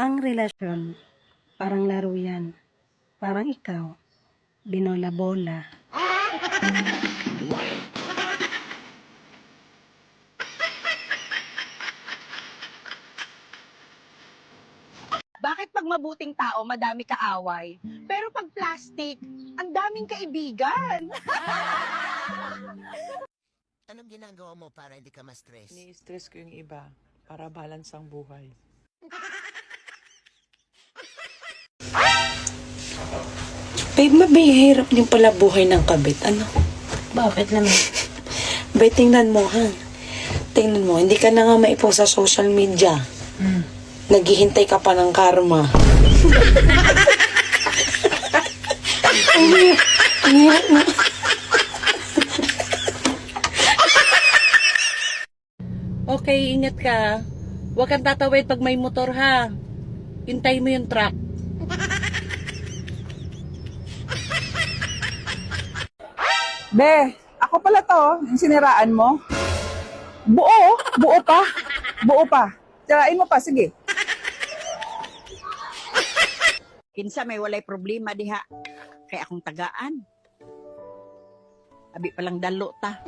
Ang relasyon, parang laro yan. Parang ikaw, binola-bola. Bakit pag mabuting tao, madami kaaway? Pero pag plastic, ang daming kaibigan. Anong ginagawa mo para hindi ka ma-stress? Ni-stress ko yung iba para balance ang buhay. Babe, mabihirap din pala buhay ng kabit. Ano? Bakit naman? Babe, tingnan mo, ha? Tingnan mo, hindi ka na nga maipost sa social media. Naghihintay ka pa ng karma. Ang hirap na. Okay, ingat ka. Huwag kang tatawid pag may motor, ha? Hintay mo yung truck. Be, ako pala to, yung siniraan mo. Buo, buo pa. Buo pa. Tirain mo pa, sige. Kinsa may walay problema diha. Kaya akong tagaan. Abi palang dalo ta.